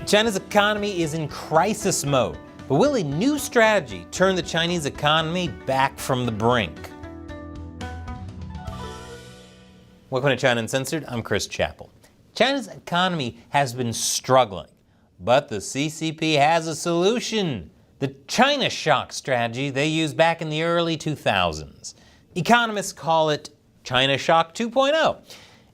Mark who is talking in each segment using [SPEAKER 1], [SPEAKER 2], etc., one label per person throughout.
[SPEAKER 1] China's economy is in crisis mode, but will a new strategy turn the Chinese economy back from the brink? Welcome to China Uncensored. I'm Chris Chappell. China's economy has been struggling, but the CCP has a solution. The China Shock strategy they used back in the early 2000s. Economists call it China Shock 2.0.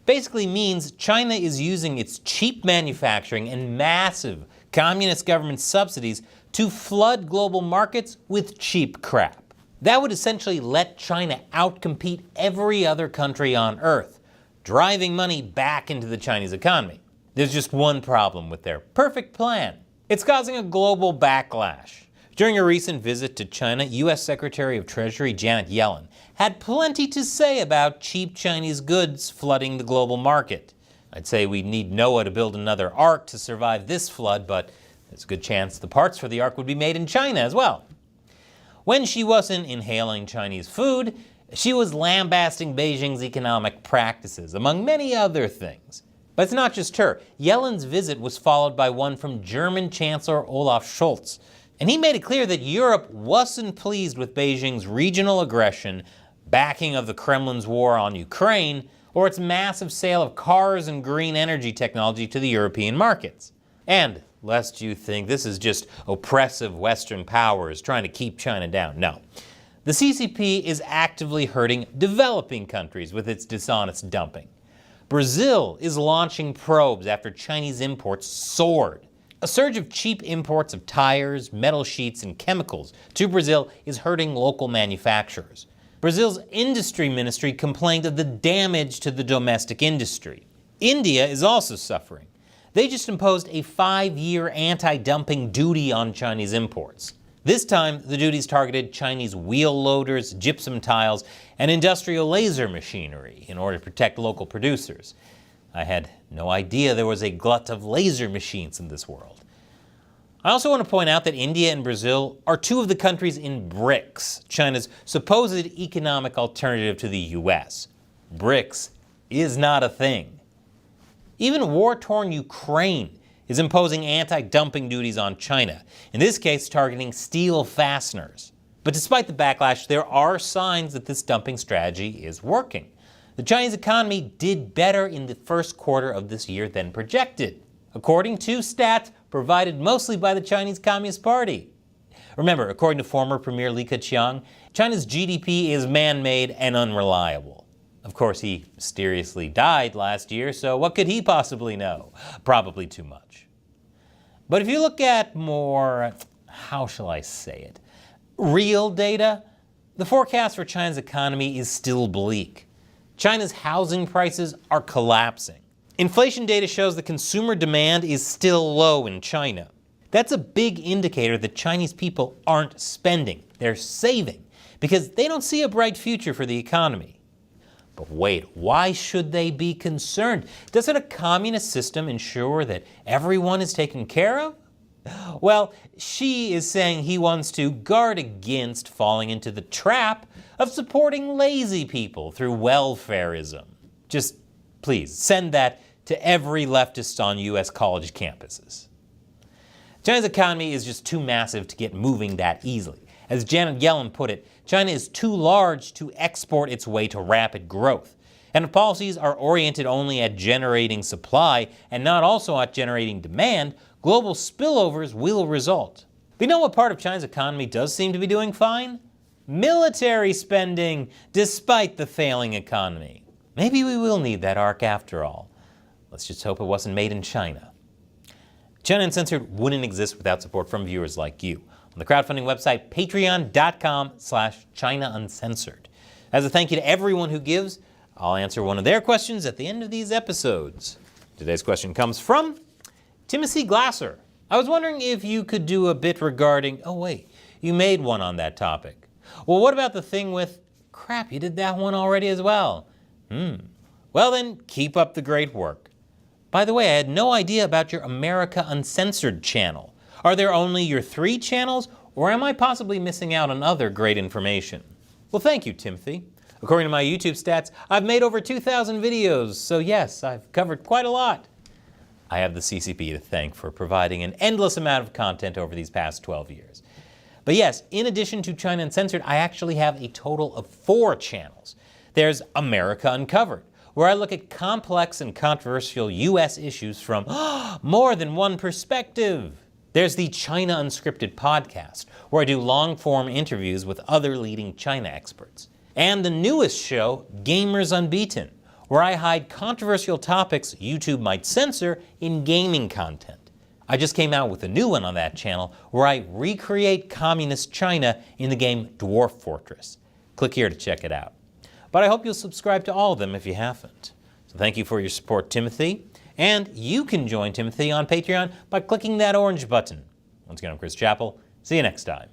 [SPEAKER 1] Basically means China is using its cheap manufacturing and massive communist government subsidies to flood global markets with cheap crap. That would essentially let China outcompete every other country on Earth, driving money back into the Chinese economy. There's just one problem with their perfect plan. It's causing a global backlash. During a recent visit to China, U.S. Secretary of Treasury Janet Yellen had plenty to say about cheap Chinese goods flooding the global market. I'd say we need Noah to build another ark to survive this flood, but there's a good chance the parts for the ark would be made in China as well. When she wasn't inhaling Chinese food, she was lambasting Beijing's economic practices, among many other things. But it's not just her. Yellen's visit was followed by one from German Chancellor Olaf Scholz, and he made it clear that Europe wasn't pleased with Beijing's regional aggression, backing of the Kremlin's war on Ukraine, or its massive sale of cars and green energy technology to the European markets. And, lest you think this is just oppressive Western powers trying to keep China down, no. The CCP is actively hurting developing countries with its dishonest dumping. Brazil is launching probes after Chinese imports soared. A surge of cheap imports of tires, metal sheets, and chemicals to Brazil is hurting local manufacturers. Brazil's industry ministry complained of the damage to the domestic industry. India is also suffering. They just imposed a 5-year anti-dumping duty on Chinese imports. This time, the duties targeted Chinese wheel loaders, gypsum tiles, and industrial laser machinery in order to protect local producers. I had no idea there was a glut of laser machines in this world. I also want to point out that India and Brazil are two of the countries in BRICS, China's supposed economic alternative to the US. BRICS is not a thing. Even war-torn Ukraine is imposing anti-dumping duties on China, in this case targeting steel fasteners. But despite the backlash, there are signs that this dumping strategy is working. The Chinese economy did better in the first quarter of this year than projected, according to stats provided mostly by the Chinese Communist Party. Remember, according to former Premier Li Keqiang, China's GDP is man-made and unreliable. Of course, he mysteriously died last year, so what could he possibly know? Probably too much. But if you look at more, how shall I say it, real data, the forecast for China's economy is still bleak. China's housing prices are collapsing. Inflation data shows that consumer demand is still low in China. That's a big indicator that Chinese people aren't spending, they're saving, because they don't see a bright future for the economy. But wait, why should they be concerned? Doesn't a communist system ensure that everyone is taken care of? Well, Xi is saying he wants to guard against falling into the trap of supporting lazy people through welfarism. Just please send that to every leftist on US college campuses. China's economy is just too massive to get moving that easily. As Janet Yellen put it, China is too large to export its way to rapid growth. And if policies are oriented only at generating supply and not also at generating demand, global spillovers will result. But you know what part of China's economy does seem to be doing fine? Military spending, despite the failing economy. Maybe we will need that ark after all. Let's just hope it wasn't made in China. China Uncensored wouldn't exist without support from viewers like you on the crowdfunding website patreon.com/China Uncensored. As a thank you to everyone who gives, I'll answer one of their questions at the end of these episodes. Today's question comes from Timothy Glasser. I was wondering if you could do a bit regarding, oh wait, you made one on that topic. Well, what about the thing with, crap, you did that one already as well. Well then, keep up the great work. By the way, I had no idea about your America Uncensored channel. Are there only your 3 channels, or am I possibly missing out on other great information? Well, thank you, Timothy. According to my YouTube stats, I've made over 2,000 videos, so yes, I've covered quite a lot. I have the CCP to thank for providing an endless amount of content over these past 12 years. But yes, in addition to China Uncensored, I actually have a total of 4 channels. There's America Uncovered, where I look at complex and controversial U.S. issues from more than one perspective. There's the China Unscripted podcast, where I do long-form interviews with other leading China experts. And the newest show, Gamers Unbeaten, where I hide controversial topics YouTube might censor in gaming content. I just came out with a new one on that channel where I recreate communist China in the game Dwarf Fortress. Click here to check it out. But I hope you'll subscribe to all of them if you haven't. So thank you for your support, Timothy. And you can join Timothy on Patreon by clicking that orange button. Once again, I'm Chris Chappell. See you next time.